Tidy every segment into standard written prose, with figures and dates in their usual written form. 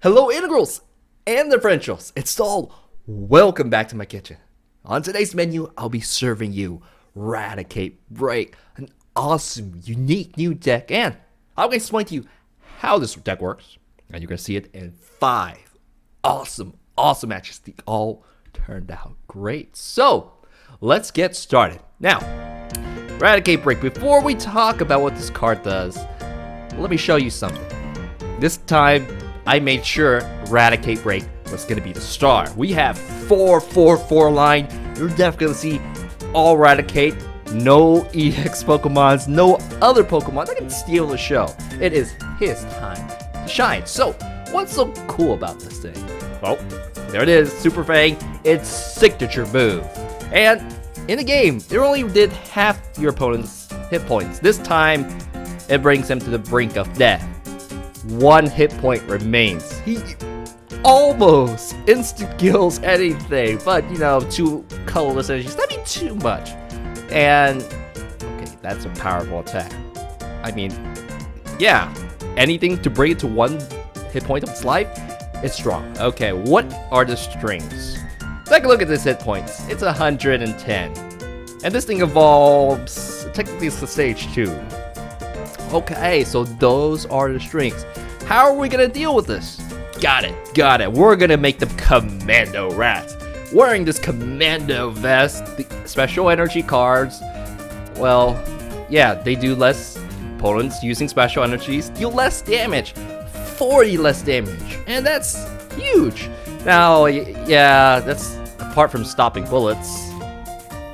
Hello integrals and differentials, it's all welcome back to my kitchen. On today's menu, I'll be serving you Raticate Break, an awesome, unique new deck, and I'm going to explain to you how this deck works, and you're going to see it in 5 awesome matches. They all turned out great. So, let's get started. Now, Raticate Break, before we talk about what this card does, let me show you something. This time, I made sure Raticate Break was going to be the star. We have 4 line. You're definitely going to see all Raticate. No EX Pokemons, no other Pokemon that can steal the show. It is his time to shine. So, what's so cool about this thing? Well, there it is, Super Fang, its signature move. And in the game, it only did half your opponent's hit points. This time, it brings him to the brink of death. 1 hit point remains. He almost instant kills anything, but 2 colorless energies, that'd be too much. And okay, that's a powerful attack. I mean, yeah, anything to bring it to 1 hit point of its life, it's strong. Okay, what are the strings? Take a look at this hit points. It's 110. And this thing evolves, technically it's the stage 2. Okay, so those are the strings. How are we gonna deal with this? Got it. We're gonna make them commando rats. Wearing this commando vest, the special energy cards, well, yeah, they do less. Opponents using special energies deal less damage. 40 less damage, and that's huge. Now, yeah, that's apart from stopping bullets.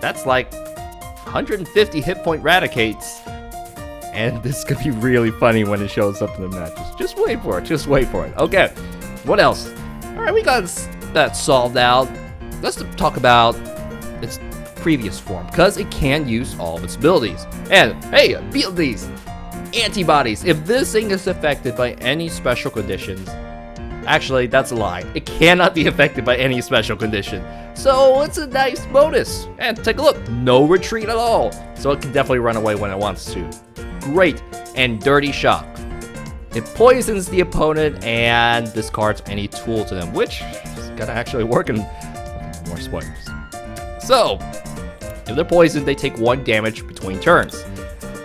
That's like 150 hit point Raticates. And this could be really funny when it shows up in the matches. Just wait for it. Okay, what else? Alright, we got that solved out. Let's talk about its previous form, because it can use all of its abilities. And, hey, abilities! Antibodies. If this thing is affected by any special conditions, actually, that's a lie. It cannot be affected by any special condition. So, it's a nice bonus. And take a look, no retreat at all. So it can definitely run away when it wants to. Great. And Dirty Shock. It poisons the opponent and discards any tool to them, which is gonna actually work in more spoilers. So, if they're poisoned, they take 1 damage between turns.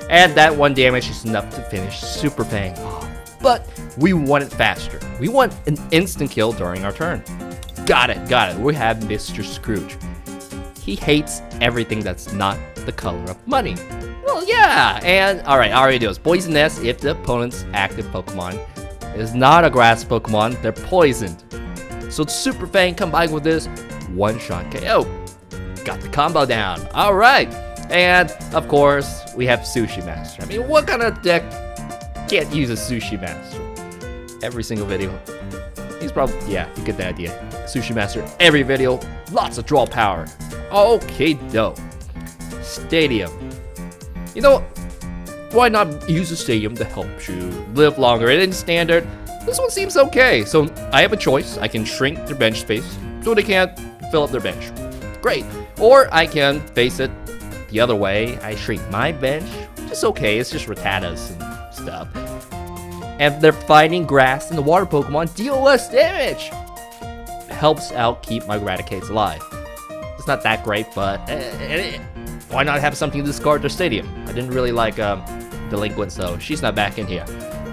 And that 1 damage is enough to finish Super Fang off. But we want it faster. We want an instant kill during our turn. Got it. We have Mr. Scrooge. He hates everything that's not the color of money. Well, yeah, and alright, Ariados. Poison Nest if the opponent's active Pokemon is not a grass Pokemon, they're poisoned. So Super Fang combined with this, 1-shot KO. Got the combo down. Alright, and of course, we have Sushi Master. I mean, what kind of deck can't use a Sushi Master? Every single video. He's probably, yeah, you get the idea. Sushi Master, every video, lots of draw power. Okay, dope. Stadium. Why not use a stadium to help you live longer? And in standard, this one seems okay. So I have a choice. I can shrink their bench space so they can't fill up their bench. Great. Or I can face it the other way. I shrink my bench, which is okay. It's just Rattatas and stuff. And they're fighting grass and the water Pokemon deal less damage. Helps out keep my Raticates alive. It's not that great, but why not have something to discard their stadium? I didn't really like Delinquent, so she's not back in here.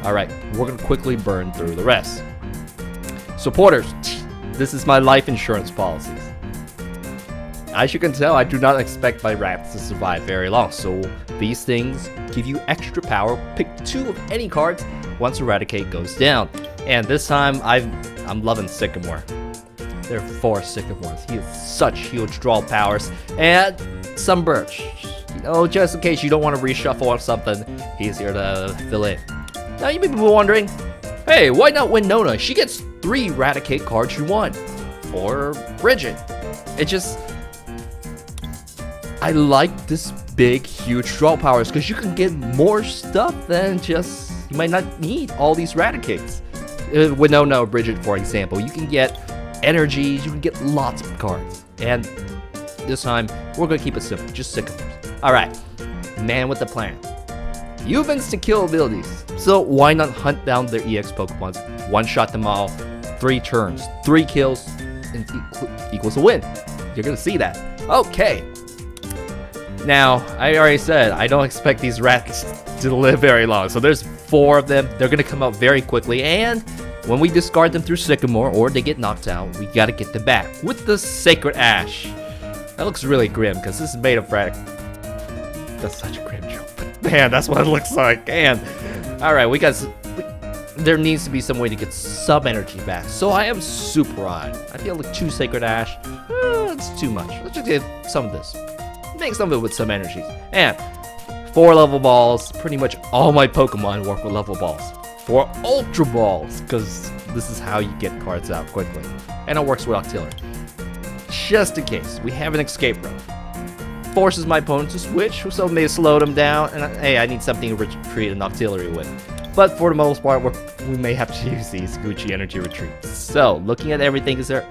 Alright, we're gonna quickly burn through the rest. Supporters, this is my life insurance policies. As you can tell, I do not expect my rats to survive very long, so these things give you extra power. Pick 2 of any cards once Eradicate goes down. And this time, I'm loving Sycamore. There are 4 Sycamores. He has such huge draw powers. And some Birch. Just in case you don't want to reshuffle or something, he's here to fill in. Now you may be wondering, hey, why not Winona? She gets 3 Raticate cards you want. Or Bridget. I like this big, huge draw powers because you can get more stuff than just, you might not need all these Raticates. Winona or Bridget, for example, you can get energies, you can get lots of cards. And this time, we're gonna keep it simple, just Sycamores. Alright, man with a plan. You have instant kill abilities, so why not hunt down their EX Pokemons, 1-shot them all, 3 turns. 3 kills equals a win. You're gonna see that. Okay. Now, I already said I don't expect these rats to live very long. So there's 4 of them. They're gonna come out very quickly, and when we discard them through Sycamore or they get knocked out, we gotta get them back with the Sacred Ash. That looks really grim because this is made of Raticate. That's such a grim joke. Man, that's what it looks like. And alright, there needs to be some way to get some energy back. So I am super odd. I feel like 2 Sacred Ash, it's too much. Let's just get some of this. Make some of it with some energies. And 4 level balls. Pretty much all my Pokemon work with level balls. 4 Ultra Balls, because this is how you get cards out quickly. And it works with Octillery. Just in case, we have an escape rope. Forces my opponent to switch, so it may slow them down. And hey, I need something to create an Octillery with. But for the most part, we may have to use these Gucci Energy Retreats. So, looking at everything, is there...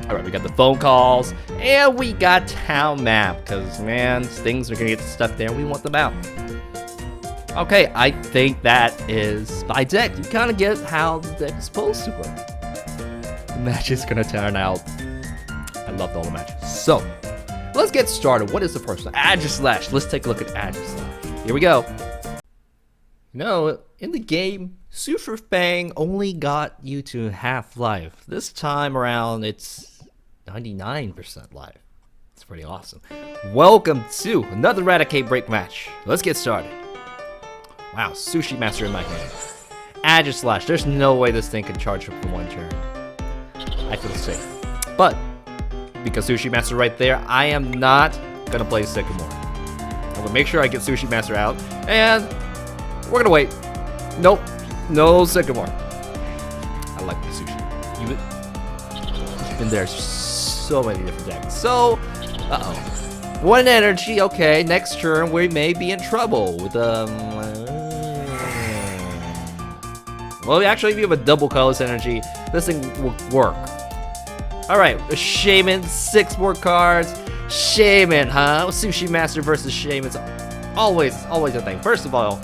Alright, we got the phone calls, and we got town map, because, man, things are going to get stuck there, and we want them out. Okay, I think that is by deck. You kind of get how the deck is supposed to work. The match is going to turn out. I loved all the matches. So, let's get started. What is the first one? Aegislash. Let's take a look at Aegislash. Here we go. You know, in the game, Super Fang only got you to half life. This time around, it's 99% life. It's pretty awesome. Welcome to another Raticate break match. Let's get started. Wow, Sushi Master in my hand. Aegislash. There's no way this thing can charge up for 1 turn. I feel safe. But, because Sushi Master right there, I am not gonna play Sycamore. I'm gonna make sure I get Sushi Master out, and we're gonna wait. Nope, no Sycamore. I like the Sushi. You've been there so many different decks. So, uh-oh. 1 energy, okay, next turn we may be in trouble with, well, actually, if you have a double colorless energy, this thing will work. Alright, a Shaman, 6 more cards. Shaman, huh? Sushi Master versus Shaman's always a thing. First of all,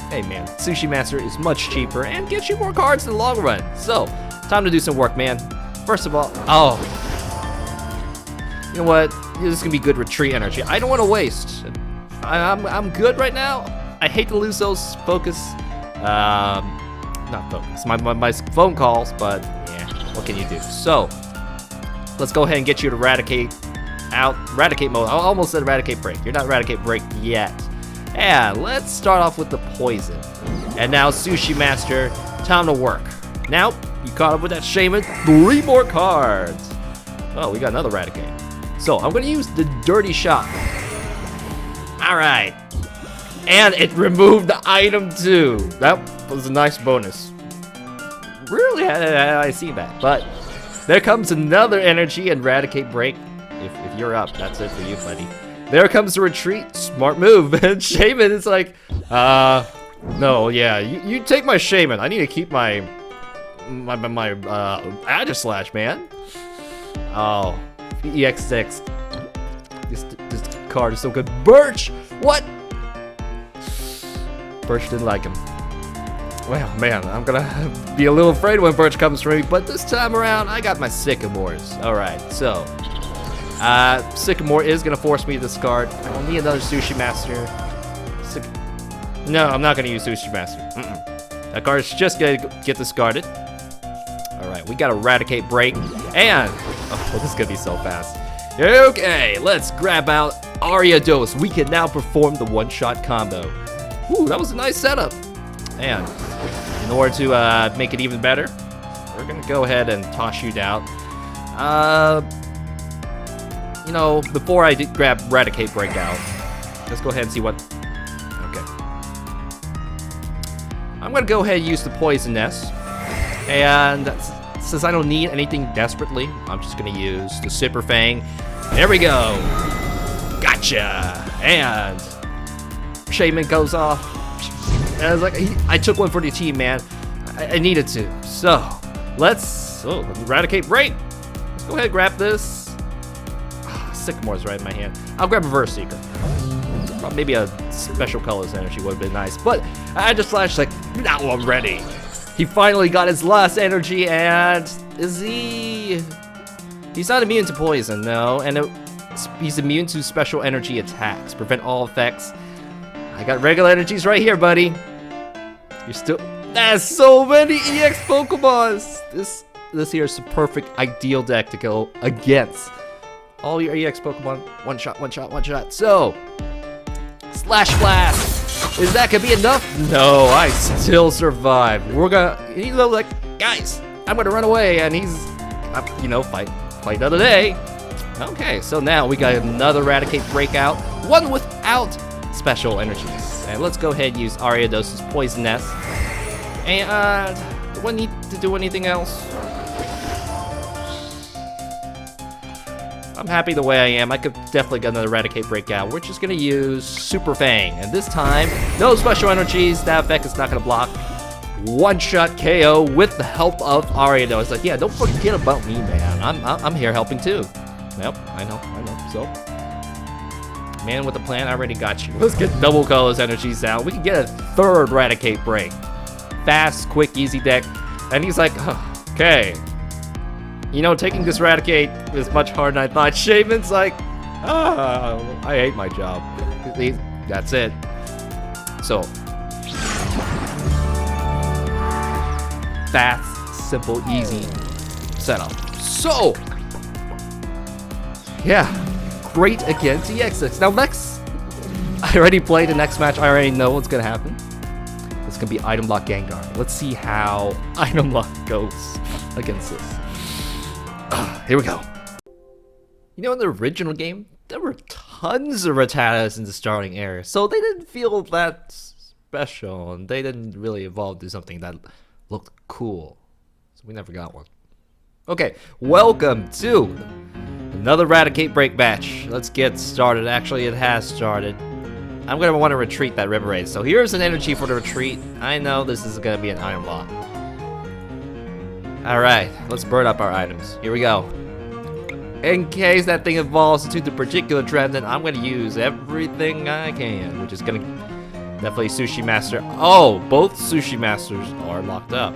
hey man, Sushi Master is much cheaper and gets you more cards in the long run. So, time to do some work, man. First of all, oh. You know what? This is gonna be good retreat energy. I don't want to waste. I'm good right now. I hate to lose those focus. Not focus. My phone calls, but yeah, what can you do? So, let's go ahead and get you to Raticate out. Raticate mode. I almost said Raticate break. You're not Raticate break yet. And let's start off with the poison. And now Sushi Master, time to work. Now, you caught up with that Shaman. 3 more cards. Oh, we got another Raticate. So, I'm going to use the Dirty Shot. Alright. And it removed the item too. That was a nice bonus. Rarely had I seen that. But there comes another energy and Raticate break. If you're up, that's it for you, buddy. There comes the retreat. Smart move. And Shaman is like, no, yeah, you take my Shaman. I need to keep my Aegislash, man. Oh, EX6. This card is so good. Birch! What? Birch didn't like him. Well, man, I'm gonna be a little afraid when Birch comes for me, but this time around, I got my Sycamores. Alright, so, Sycamore is gonna force me to discard. I will need another Sushi Master. No, I'm not gonna use Sushi Master. That card is just gonna get discarded. Alright, we got a Raticate break, and, oh, this is gonna be so fast. Okay, let's grab out Ariados. We can now perform the one-shot combo. Ooh, that was a nice setup. And in order to make it even better, we're gonna go ahead and toss you down. You know, before I grab Raticate breakout, let's go ahead and see what. Okay. I'm gonna go ahead and use the Poison Nest, and since I don't need anything desperately, I'm just gonna use the Super Fang. There we go. Gotcha. And Shaman goes off. And I was like, I took one for the team, man. I needed to. So, let's Raticate break. Let's go ahead and grab this. Sycamore's right in my hand. I'll grab Reverse Seeker. Maybe a special colors energy would have been nice. But I just flashed like, now I'm ready. He finally got his last energy, and is he... He's not immune to poison, no, and he's immune to special energy attacks. Prevent all effects. I got regular energies right here, buddy. You're still... That's so many EX Pokemons! This here is the perfect ideal deck to go against all your EX Pokemon. One shot, one shot, one shot. So, Slash Blast! Is that gonna be enough? No, I still survive. We're gonna, you know, like, guys, I'm gonna run away, and he's, you know, fight another day. Okay, so now we got another Raticate breakout, one without special energies. And let's go ahead and use Ariados' Poison Nest. And do I need to do anything else? I'm happy the way I am. I could definitely get another Raticate breakout. We're just gonna use Super Fang, and this time, no special energies. That effect is not gonna block. One-shot KO with the help of Ariados. Like, yeah, don't forget about me, man. I'm here helping too. Yep, I know. So, man with the plan, I already got you. Let's get double colors energies out. We can get a third Raticate break. Fast, quick, easy deck. And he's like, okay. You know, taking this Raticate is much harder than I thought. Shaman's like, I hate my job. That's it. So, fast, simple, easy setup. So, yeah, great against EX. Now next, I already played the next match. I already know what's gonna happen. It's gonna be Item Lock Gengar. Let's see how Item Lock goes against this. Here we go. You know, in the original game, there were tons of Rattatas in the starting area, so they didn't feel that special, and they didn't really evolve to something that looked cool. So we never got one. Okay, welcome to another Raticate break batch. Let's get started. Actually, it has started. I'm gonna want to retreat that River Raid. So here's an energy for the retreat. I know this is gonna be an item lock. Alright, let's burn up our items. Here we go. In case that thing evolves into the particular trend, then I'm gonna use everything I can, which is gonna definitely Sushi Master. Oh, both Sushi Masters are locked up.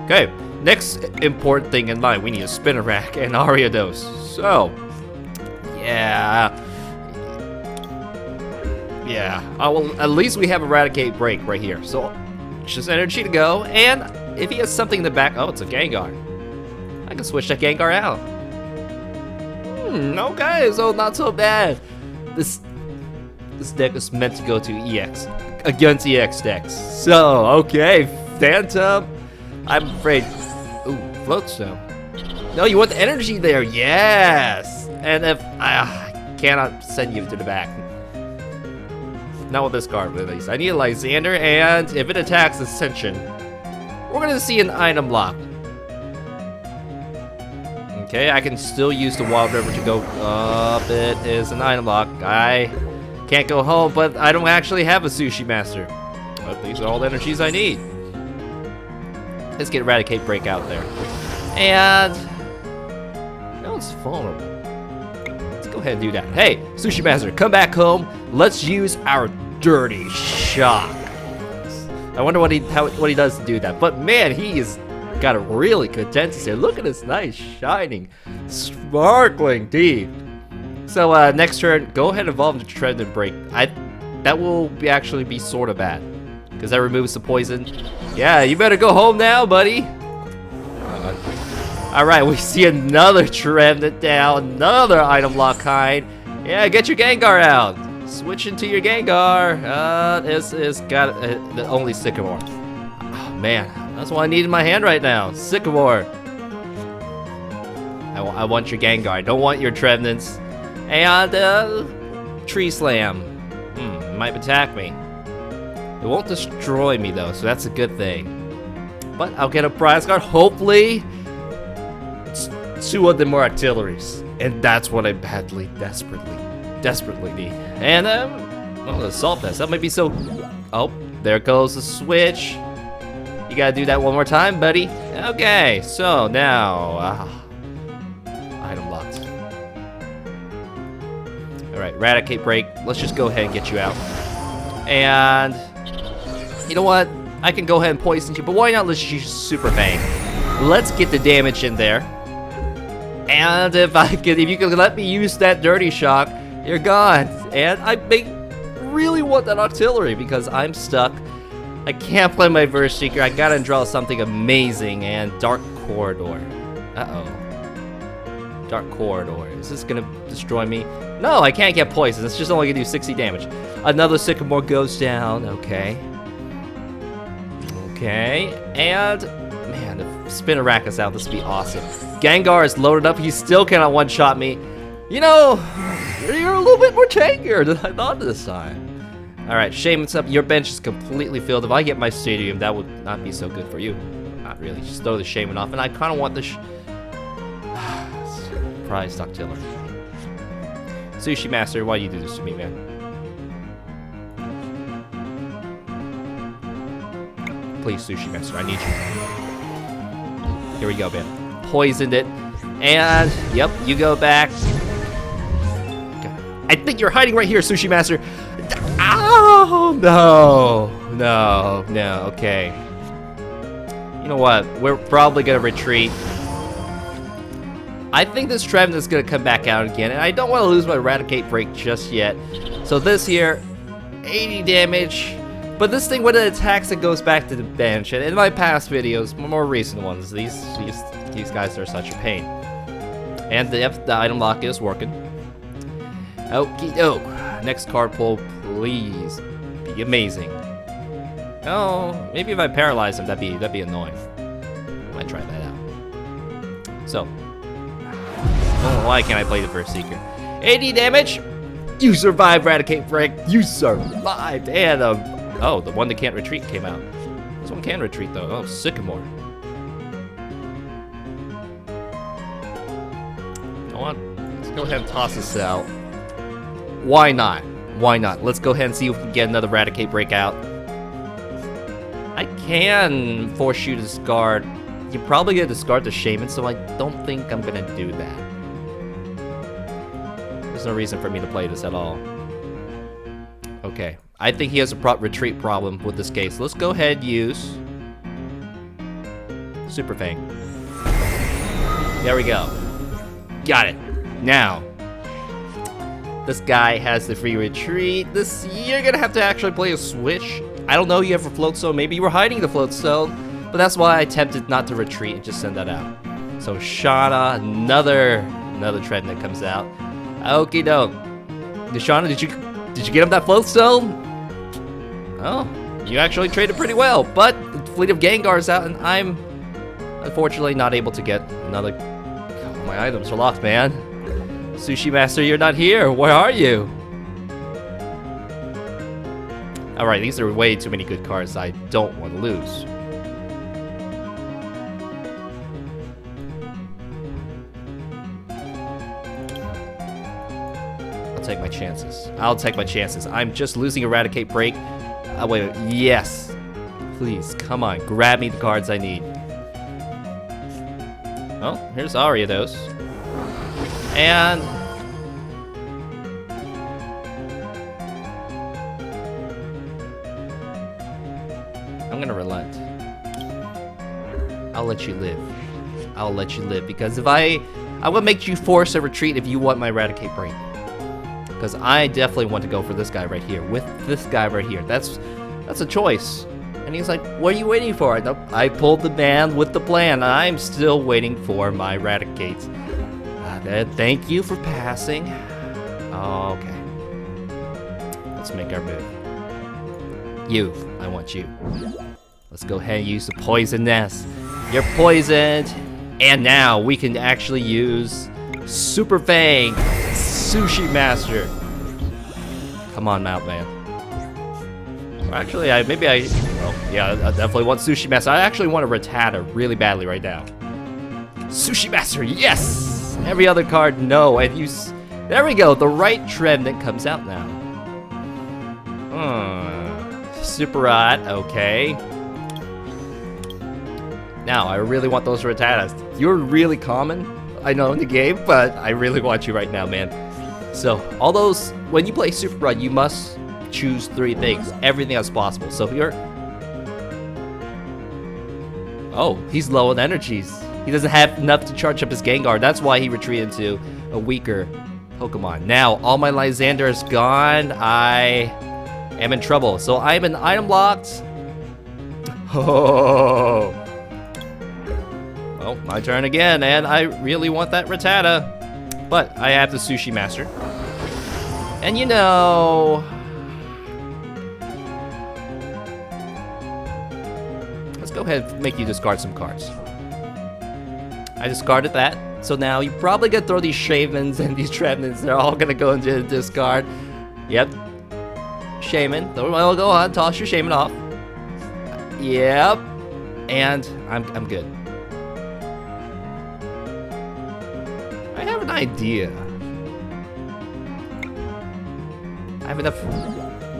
Okay, next important thing in mind, we need a Spinner Rack and Ariados. So, yeah, at least we have a Raticate break right here. So, just energy to go, and if he has something in the back, oh, it's a Gengar. I can switch that Gengar out. Okay, so not so bad. This deck is meant to go to EX, against EX decks. So, okay, Phantom. I'm afraid. Ooh, Floatstone. No, you want the energy there. Yes. And if I cannot send you to the back. Not with this card, at least. I need a Lysander, and if it attacks Ascension, we're gonna see an item lock. Okay, I can still use the Wild River to go up. It is an item lock. I can't go home, but I don't actually have a Sushi Master. But these are all the energies I need. Let's get Raticate break out there. And no, it's vulnerable. Let's go ahead and do that. Hey, Sushi Master, come back home. Let's use our Dirty Shock. I wonder what he does to do that. But man, he is got a really good dentist here. Look at this nice, shining, sparkling teeth. So next turn, go ahead and evolve to Trend and Break. That will actually be sort of bad, because that removes the poison. Yeah, you better go home now, buddy. Alright, we see another Trend down, another item lock kind. Yeah, get your Gengar out. Switch into your Gengar. This is got the only Sycamore. Oh, man, that's what I need in my hand right now. Sycamore. I want your Gengar. I don't want your Trevenants. And Tree Slam. Might attack me. It won't destroy me though, so that's a good thing. But I'll get a prize card. Hopefully, two of them are Octilleries, and that's what I badly, desperately need. And well, the Assault Vest. That might be so. Oh, there goes the switch. You gotta do that one more time, buddy. Okay, so now item locked. All right, Raticate break. Let's just go ahead and get you out. And You know what? I can go ahead and poison you, but why not let's use Super Fang? Let's get the damage in there. And if you can let me use that Dirty Shock, you're gone. And I really want that Octillery because I'm stuck. I can't play my Verse Seeker. I gotta draw something amazing. And Dark Corridor. Uh-oh. Dark Corridor. Is this gonna destroy me? No, I can't get poison. It's just only gonna do 60 damage. Another Sycamore goes down. Okay. Okay. And, man, if Spinarakis out, this would be awesome. Gengar is loaded up. He still cannot one-shot me. You know, you're a little bit more tankier than I thought this time. Alright, Shaman's up. Your bench is completely filled. If I get my stadium, that would not be so good for you. Not really. Just throw the Shaman off. And I kind of want the surprise Octillery. Sushi Master, why do you do this to me, man? Please, Sushi Master, I need you. Here we go, man. Poisoned it. And, yep, you go back. I think you're hiding right here, Sushi Master. Oh, no, okay. You know what? We're probably going to retreat. I think this Trevenant is going to come back out again, and I don't want to lose my Raticate break just yet. So this here, 80 damage. But this thing, when it attacks, it goes back to the bench. And in my past videos, more recent ones, these guys are such a pain. And the item lock is working. Okie doke. Next card pull, please be amazing. Oh, maybe if I paralyze him, that'd be annoying. I might try that out. So, oh, why can't I play the First Seeker? 80 damage. You survived, Raticate Break. You survived. And oh, the one that can't retreat came out. This one can retreat though. Oh, Sycamore. You know what? Let's go ahead and toss this out. Why not? Why not? Let's go ahead and see if we can get another Raticate breakout. I can force you to discard. You're probably gonna discard the Shaman, so I don't think I'm gonna do that. There's no reason for me to play this at all. Okay, I think he has a retreat problem with this case. Let's go ahead and use Super Fang. There we go. Got it. Now, this guy has the free retreat. You're gonna have to actually play a switch. I don't know, you have a float stone. Maybe you were hiding the float stone, but that's why I attempted not to retreat and just send that out. So Shauna, another trend that comes out. Okie doke. Shauna, did you get him that float stone? Oh, you actually traded pretty well, but the fleet of Gengar's out, and I'm unfortunately not able to get another. Oh, my items are locked, man. Sushi Master, you're not here. Where are you? Alright, these are way too many good cards I don't want to lose. I'll take my chances. I'll take my chances. I'm just losing Eradicate Break. Wait. Yes. Please, come on. Grab me the cards I need. Oh, here's Ariados. And I'm gonna relent. I'll let you live. I'll let you live, because if I will make you force a retreat if you want my Raticate Break. Because I definitely want to go for this guy right here, with this guy right here. That's a choice. And he's like, what are you waiting for? I pulled the band with the plan. I'm still waiting for my Raticate. Thank you for passing. Okay. Let's make our move. I want you. Let's go ahead and use the Poison Nest. You're poisoned. And now we can actually use Super Fang. Sushi Master. Come on, Mount Man. Actually, I definitely want Sushi Master. I actually want a Rattata really badly right now. Sushi Master, yes! Every other card, no. And there we go. The right Trevenant comes out now. Super Rod, okay. Now, I really want those Rattatas. You're really common, I know, in the game, but I really want you right now, man. So, all those, when you play Super Rod, you must choose 3 things, everything as possible. So here, Oh, he's low on energies. He doesn't have enough to charge up his Gengar. That's why he retreated to a weaker Pokemon. Now, all my Lysander is gone. I am in trouble. So I'm in item locked. Oh. Well, my turn again, and I really want that Rattata. But I have the Sushi Master. And you know... let's go ahead and make you discard some cards. I discarded that. So now you're probably gonna throw these Shamans and these Trevenants. They're all gonna go into the discard. Yep. Shaman. Well, go on, toss your Shaman off. Yep. And I'm good. I have an idea. I have enough.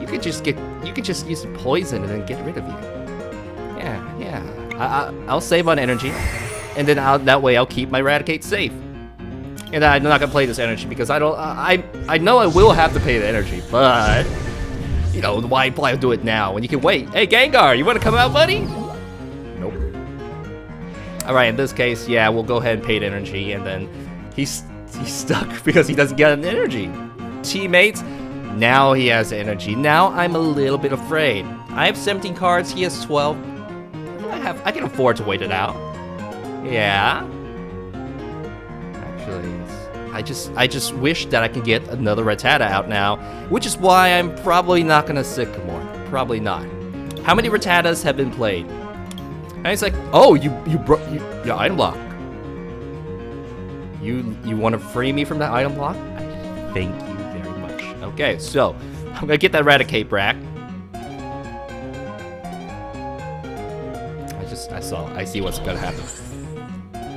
You could just use poison and then get rid of you. Yeah. I'll save on energy, and then that way I'll keep my Raticate safe. And I'm not gonna play this energy because I know I will have to pay the energy, but you know why do it now when you can wait? Hey Gengar, you want to come out, buddy? Nope. All right, in this case, yeah, we'll go ahead and pay the energy, and then he's stuck because he doesn't get an energy. Teammates, now he has energy. Now I'm a little bit afraid. I have 17 cards. He has 12. I can afford to wait it out. Yeah. Actually, I just wish that I could get another Rattata out now, which is why I'm probably not gonna Sycamore. Probably not. How many Rattatas have been played? And it's like, oh, you broke your item block. You want to free me from that item block? Thank you very much. Okay, so I'm gonna get that Raticate back. I see what's gonna happen.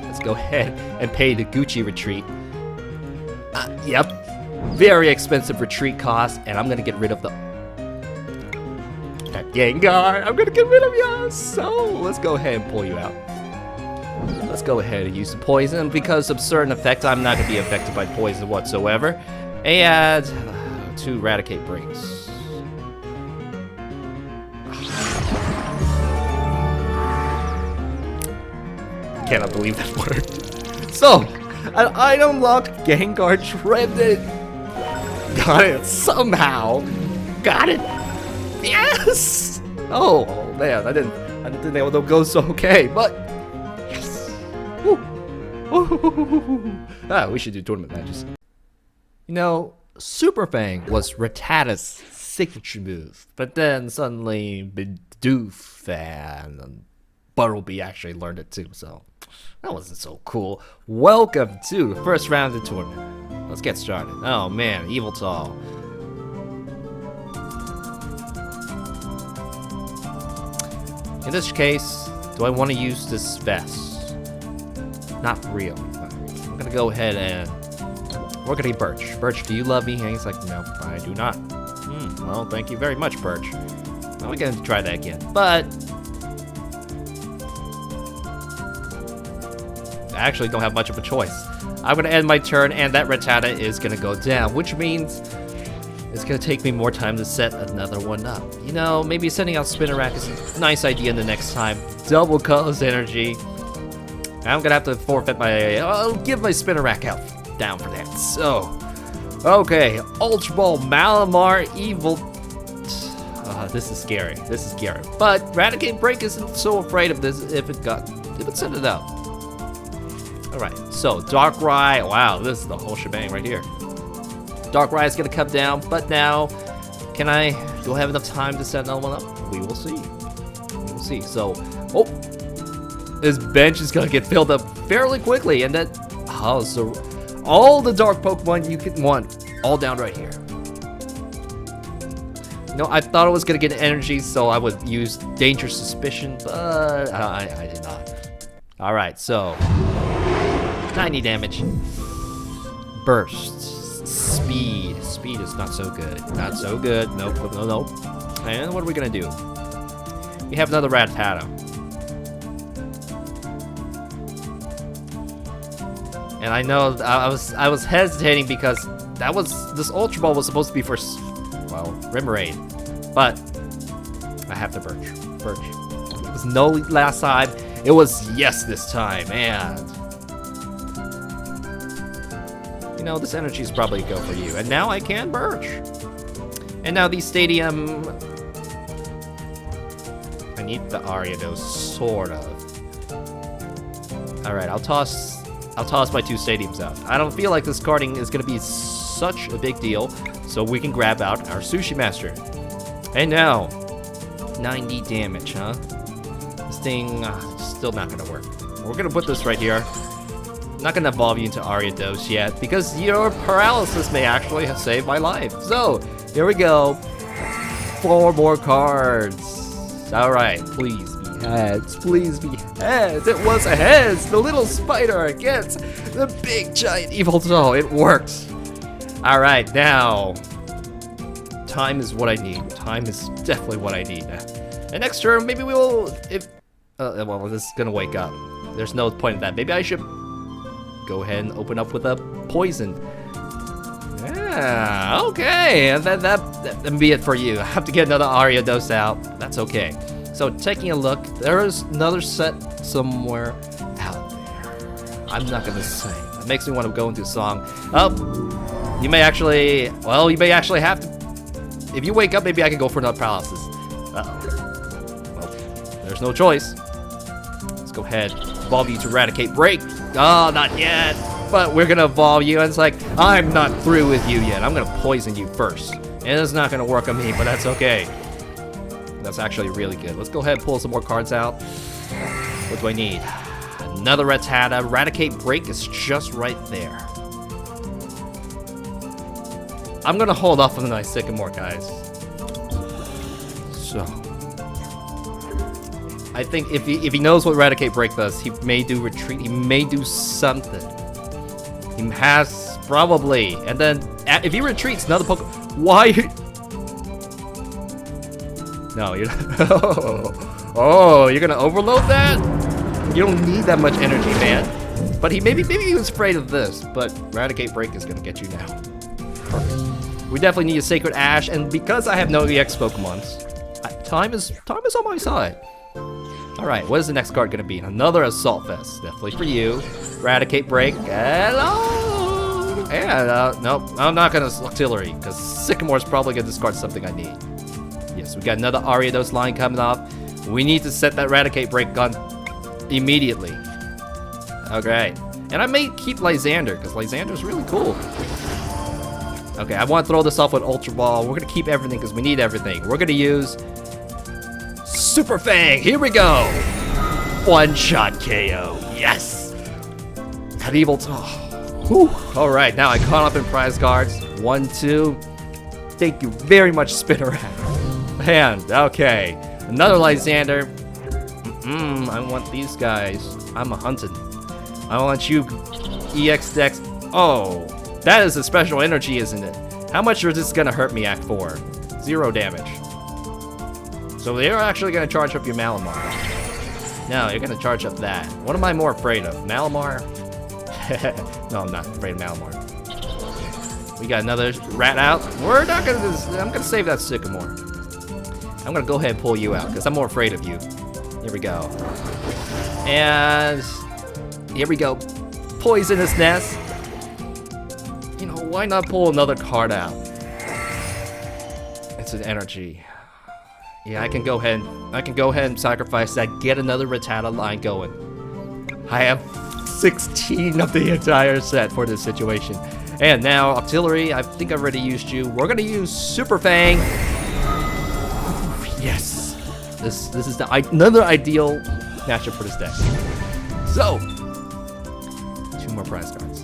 Let's go ahead and pay the Gucci retreat. Yep, very expensive retreat cost, and I'm gonna get rid of that Gengar. I'm gonna get rid of you. So let's go ahead and pull you out. Let's go ahead and use the poison because of certain effects. I'm not gonna be affected by poison whatsoever. And 2 Raticate breaks. Cannot believe that worked. So, an item locked Gengar Trevenant. Got it somehow. Got it. Yes. Oh man, I didn't think that would go so okay, but yes. Woo. We should do tournament matches. You know, Super Fang was Rattata's signature move, but then suddenly Bidoof and Bartleby actually learned it too, so that wasn't so cool. Welcome to the first round of the tournament. Let's get started. Oh man, Evil Tall. In this case, do I want to use this vest? Not really. I'm gonna go ahead and we're gonna be Birch. Birch, do you love me? And he's like, no, I do not. Well, thank you very much, Birch. Well, we're gonna try that again, but I actually don't have much of a choice. I'm gonna end my turn, and that Rattata is gonna go down, which means it's gonna take me more time to set another one up. You know, maybe sending out Spinnerack is a nice idea the next time. Double Color's energy. I'm gonna have to forfeit my. I'll give my Spinnerack out down for that. So, okay, Ultra Ball, Malamar, Evil. This is scary. This is scary. But Raticate Break isn't so afraid of this if it set it up. Alright, so Darkrai, wow, this is the whole shebang right here. Darkrai is gonna come down, but now, do I have enough time to set another one up? We will see. We will see. So, oh, this bench is gonna get filled up fairly quickly, and then, so all the dark Pokemon you can want, all down right here. No, I thought I was gonna get energy, so I would use Dangerous Suspicion, but I did not. Alright, so 90 damage. Burst. Speed. Speed is not so good. Not so good. Nope, nope. And what are we gonna do? We have another Rattata. And I know I was hesitating because this Ultra Ball was supposed to be for, well, Remoraid. But I have to Birch. It was no last time. It was yes this time, and you know, this energy is probably go for you. And now I can merge. And now the stadium, I need the Ariados, sort of. All right, I'll toss my 2 stadiums out. I don't feel like this carding is gonna be such a big deal, so we can grab out our Sushi Master. And now, 90 damage, huh? This thing, still not gonna work. We're gonna put this right here. Not gonna evolve you into Ariados yet, because your paralysis may actually have saved my life. So, here we go. 4 more cards. Alright, please be heads. Please be heads. It was a heads. The little spider against the big giant evil doll. It worked. Alright, now. Time is what I need. Time is definitely what I need. And next turn, maybe we will. Well, this is gonna wake up. There's no point in that. Maybe I should go ahead and open up with a poison. Yeah, okay. And then be it for you. I have to get another Ariados out. That's okay. So taking a look, there is another set somewhere out there. I'm not gonna say. It makes me want to go into a song. Oh, you may actually have to. If you wake up, maybe I can go for another paralysis. Uh-oh. Well, there's no choice. Let's go ahead, evolve you to Raticate. Break. Oh, not yet. But we're gonna evolve you, and it's like, I'm not through with you yet. I'm gonna poison you first. And it's not gonna work on me, but that's okay. That's actually really good. Let's go ahead and pull some more cards out. What do I need? Another Rattata. Raticate Break is just right there. I'm gonna hold off on my Sycamore, guys. So I think if he knows what Raticate Break does, he may do retreat. He may do something. He has probably, and then if he retreats, another Pokemon. Why? No, you're. Oh, you're gonna overload that? You don't need that much energy, man. But maybe he was afraid of this. But Raticate Break is gonna get you now. Perfect. We definitely need a Sacred Ash, and because I have no EX Pokemons, time is on my side. All right, what is the next card gonna be? Another Assault Vest, definitely for you. Raticate Break. Hello. And nope, I'm not gonna Octillery because Sycamore's probably gonna discard something I need. Yes, we got another Ariados line coming off. We need to set that Raticate Break gun immediately. Okay, and I may keep Lysander because Lysander's really cool. Okay, I want to throw this off with Ultra Ball. We're gonna keep everything because we need everything. We're gonna use Super Fang. Here we go. One-shot KO. Yes. That evil. Whew. All right, now I caught up in prize cards. 1, 2. Thank you very much, Spinnerang. And okay, another Lysander. I want these guys. I'm a hunting. I want you, EX Dex. Oh, that is a special energy, isn't it? How much is this gonna hurt me, Act 4? 0 damage. So they're actually gonna charge up your Malamar. No, you're gonna charge up that. What am I more afraid of? Malamar? No, I'm not afraid of Malamar. We got another rat out. We're not gonna. I'm gonna save that Sycamore. I'm gonna go ahead and pull you out because I'm more afraid of you. Here we go. And here we go. Poisonous Nest. You know, why not pull another card out? It's an energy. Yeah, I can go ahead and sacrifice that. Get another Rattata line going. I have 16 of the entire set for this situation. And now Octillery, I think I've already used you. We're gonna use Super Fang. Yes. This is another ideal matchup for this deck. So 2 more prize cards.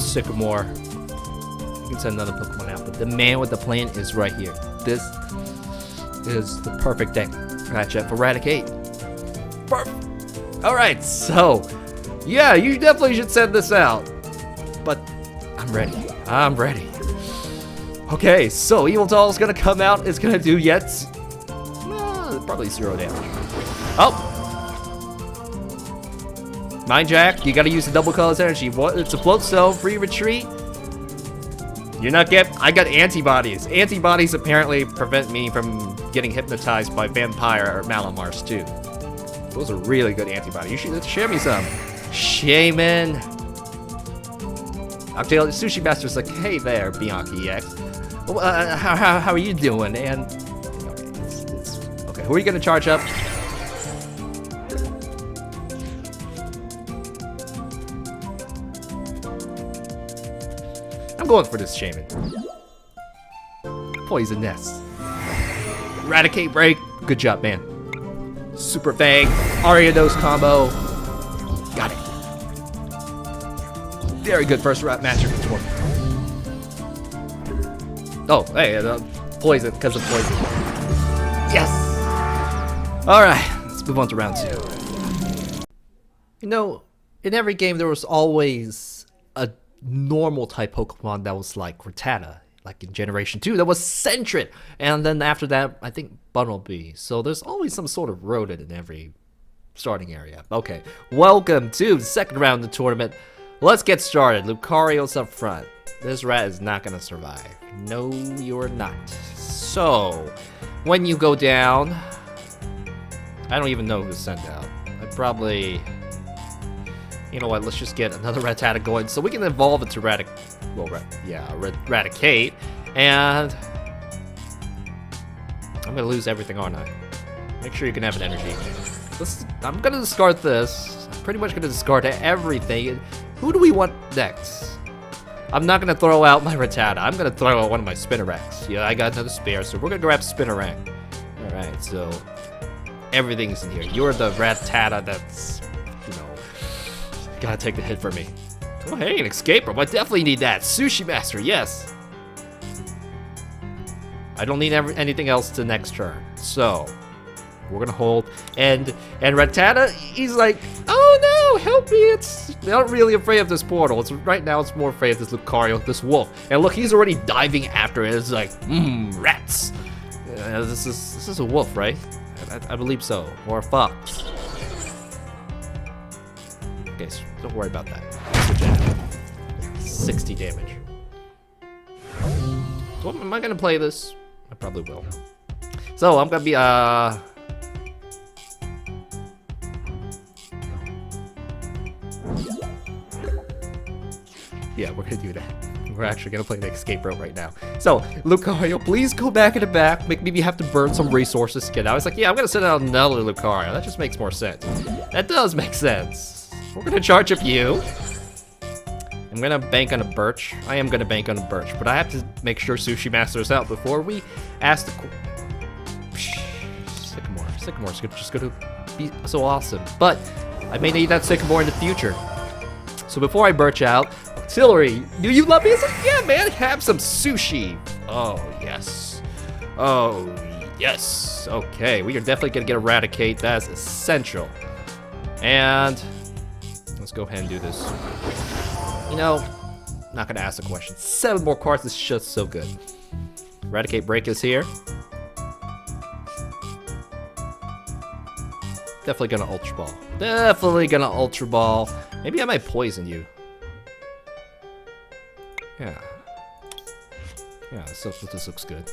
Sycamore. You can send another Pokemon out, but the man with the plan is right here. This is the perfect deck matchup for Raticate. Perfect. All right, so yeah, you definitely should send this out. But I'm ready. I'm ready. Okay, so Evil Doll's gonna come out. It's gonna do probably 0 damage. Oh. Mind Jack, you gotta use the double colors energy. What? It's a float stone, free retreat. You're not I got antibodies. Antibodies apparently prevent me from getting hypnotized by vampire or Malamars too. Those are really good antibody. You should share me some. Shaman. Octillery, Sushi Master's like, hey there, Bianchi X. How are you doing? And okay, who are you gonna charge up? I'm going for this Shaman. Poison Nest. Raticate break. Good job, man. Super Fang. Ariados combo. Got it. Very good first round matchup for Oh, hey, poison, because of poison. Yes! Alright, let's move on to round 2. You know, in every game there was always a normal type Pokemon that was like Rattata. Like in Generation 2, that was Sentret. And then after that, I think Bumblebee. So there's always some sort of rodent in every starting area. Okay, welcome to the second round of the tournament. Let's get started. Lucario's up front. This rat is not gonna survive. No, you're not. So, when you go down, I don't even know who to send out. I'd probably, you know what? Let's just get another Rattata going, so we can evolve it to Raticate, and I'm gonna lose everything, aren't I? Make sure you can have an energy. I'm gonna discard this. I'm pretty much gonna discard everything. Who do we want next? I'm not gonna throw out my Rattata. I'm gonna throw out one of my Spinarex. Yeah, I got another spare, so we're gonna grab Spinarak. Alright, so everything's in here. You're the Rattata that's, you know, gotta take the hit for me. Oh, hey, an escape rope. I definitely need that. Sushi Master, yes. I don't need anything else to next turn. So, we're gonna hold. And Rattata, he's like, oh no, help me. It's not really afraid of this portal. Right now it's more afraid of this Lucario, this wolf. And look, he's already diving after it. It's like, rats. This is a wolf, right? I believe so. Or a fox. Okay, so don't worry about that. 60 damage. So am I gonna play this? I probably will. So I'm gonna be yeah, we're gonna do that. We're actually gonna play the escape rope right now. So, Lucario, please go back in the back. Maybe you have to burn some resources to get out. I was like, yeah, I'm gonna send out another Lucario. That just makes more sense. That does make sense. We're gonna charge up you. I'm gonna bank on a Birch. I am gonna bank on a Birch, but I have to make sure Sushi Master's out before we ask the Sycamore. Sycamore's just gonna be so awesome. But I may need that Sycamore in the future. So before I Birch out, Octillery, do you love me? It's like, yeah, man, have some sushi. Oh, yes. Oh, yes. Okay, we are definitely gonna get Raticate. That's essential. And let's go ahead and do this. You know, not gonna ask a question. 7 more cards is just so good. Raticate break is here. Definitely gonna Ultra Ball. Definitely gonna Ultra Ball. Maybe I might poison you. Yeah. Yeah, so this looks good.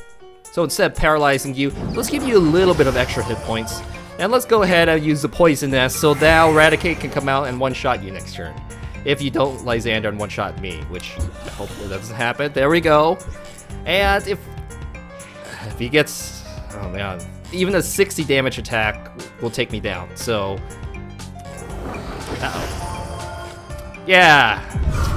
So instead of paralyzing you, let's give you a little bit of extra hit points. And let's go ahead and use the Poison Nest so now Raticate can come out and one-shot you next turn. If you don't Lysander and one-shot me, which hopefully doesn't happen. There we go. And if he gets, oh man, even a 60 damage attack will take me down. So, yeah,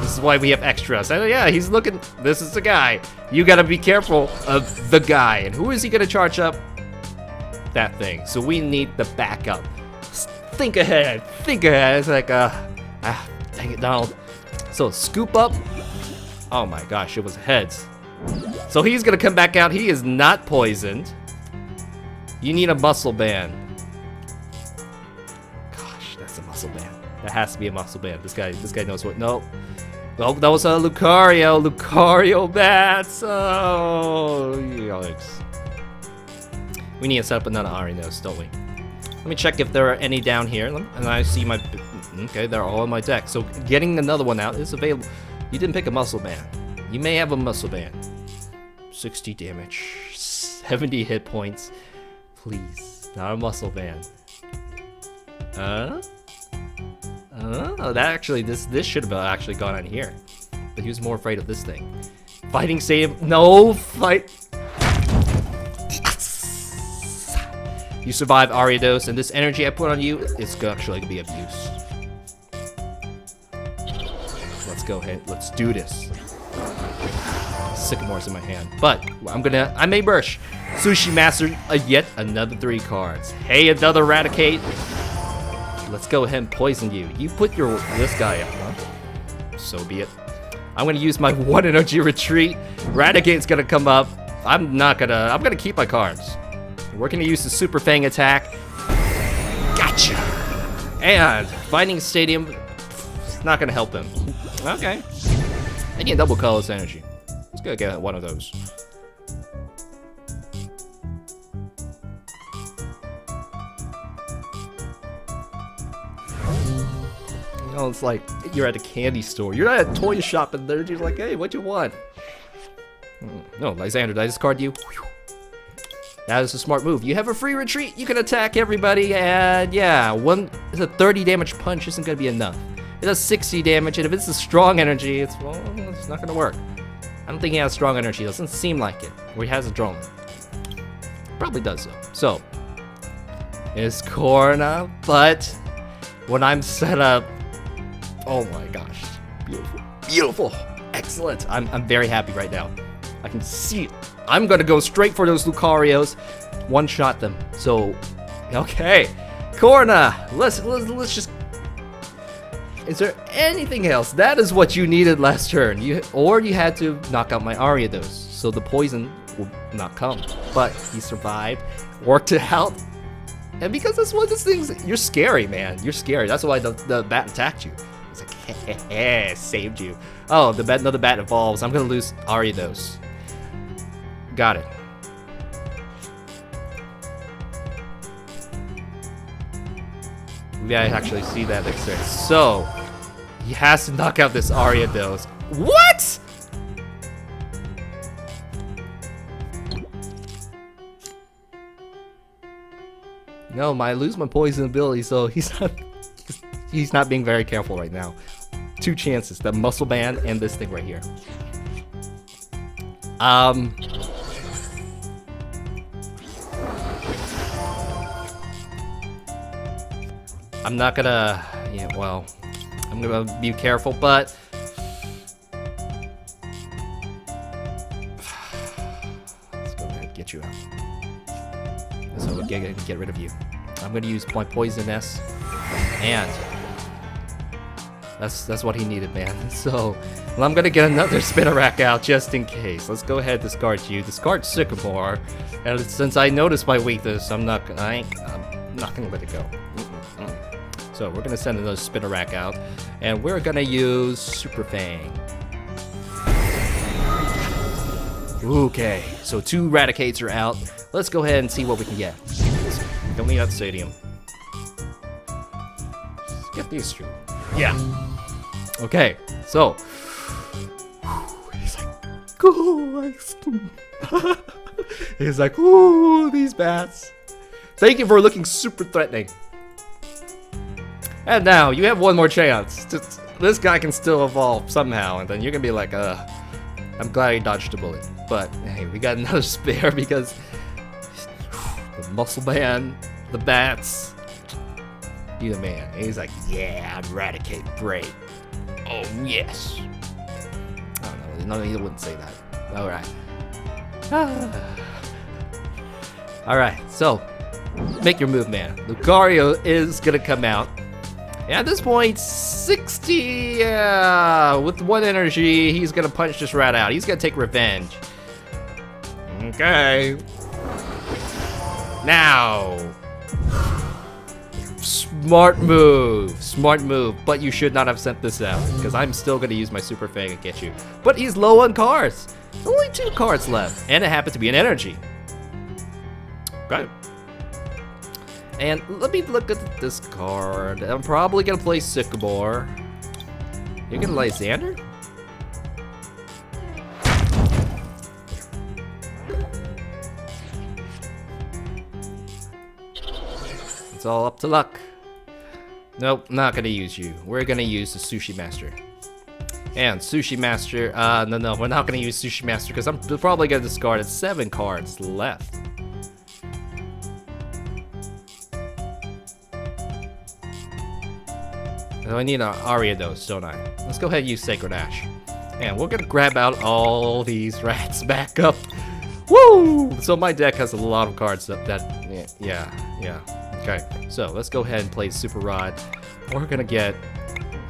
this is why we have extras. And yeah, he's looking. This is the guy. You gotta be careful of the guy. And who is he gonna charge up? That thing. So we need the backup. Think ahead. Think ahead. It's like dang it, Donald. So scoop up. Oh my gosh, it was heads. So he's gonna come back out. He is not poisoned. You need a muscle band. Gosh, that's a muscle band. That has to be a muscle band. This guy knows what. Nope. Nope, that was a Lucario. Lucario bats. Oh, yikes. We need to set up another Ariados, don't we? Let me check if there are any down here. And I see my. Okay, they're all in my deck. So getting another one out is available. You didn't pick a muscle band. You may have a muscle band. 60 damage. 70 hit points. Please. Not a muscle band. Oh, that actually, this should have actually gone on here. But he was more afraid of this thing. Fighting save. No, fight. Yes! You survive Ariados, and this energy I put on you is actually going to be of use. Let's go ahead. Let's do this. Sycamore's in my hand. But I may burst. Sushi Master, yet another 3 cards. Hey, another Raticate. Let's go ahead and poison you. You put this guy up, huh? So be it. I'm gonna use my 1 energy retreat. Raticate's gonna come up. I'm gonna keep my cards. We're gonna use the Super Fang attack. Gotcha! And Finding Stadium, it's not gonna help him. Okay. I can double colorless energy. Let's go get one of those. You know, it's like you're at a candy store. You're at a toy shop and they're just like, hey, what you want? No, Lysander, did I discard you? That is a smart move. You have a free retreat. You can attack everybody, and yeah, it's a 30 damage punch isn't gonna be enough. It does 60 damage, and if it's a strong energy, it's not gonna work. I don't think he has strong energy. It doesn't seem like it. Or he has a drone. Probably does though. So, it's Corna, but when I'm set up, oh my gosh, beautiful, beautiful, excellent. I'm very happy right now. I can see it. I'm gonna go straight for those Lucarios, one-shot them. So, okay, Corna, let's just. Is there anything else? That is what you needed last turn. You had to knock out my Ariados, so the poison will not come. But he survived, worked it out, and because that's one of those things. You're scary, man. You're scary. That's why the bat attacked you. It's like, heh, saved you. Oh, another bat evolves. I'm gonna lose Ariados. Got it. Maybe I actually see that next turn. So, he has to knock out this Ariados. What? No, I lose my poison ability, so he's not being very careful right now. 2 chances, the muscle band and this thing right here. I'm not gonna, I'm gonna be careful, but let's go ahead and get you out. So we'll get rid of you. I'm gonna use my Poison S, and that's what he needed, man. So I'm gonna get another Spinnerack out just in case. Let's go ahead and discard you. Discard Sycamore, and since I noticed my weakness, I'm not gonna let it go. So we're gonna send another Spinnerack out, and we're gonna use Super Fang. Okay, so 2 Raticates are out. Let's go ahead and see what we can get. Don't need that stadium. Let's get these 2. Yeah. Okay, so he's like, ooh, he's like, ooh, these bats. Thank you for looking super threatening. And now, you have one more chance. This guy can still evolve somehow, and then you're gonna be like, I'm glad he dodged a bullet. But, hey, we got another spare because the muscle band, the bats, you the man. And he's like, yeah, Raticate, great. Oh, yes. I don't know, no, he wouldn't say that. Alright. Alright, so, make your move, man. Lucario is gonna come out. And at this point, 60, with 1 energy, he's gonna punch this rat out. He's gonna take revenge. Okay. Now. Smart move, but you should not have sent this out, because I'm still gonna use my Super Fang and get you. But he's low on cards. Only 2 cards left, and it happens to be an energy. Okay. And let me look at this card. I'm probably gonna play Sycamore. You're gonna Lysander? It's all up to luck. Nope, not gonna use you. We're gonna use the Sushi Master. And Sushi Master, no, we're not gonna use Sushi Master because I'm probably gonna discard it. 7 cards left. I need an Ariados, don't I? Let's go ahead and use Sacred Ash. And we're gonna grab out all these rats back up. Woo! So my deck has a lot of cards that yeah. Okay, so let's go ahead and play Super Rod. We're gonna get,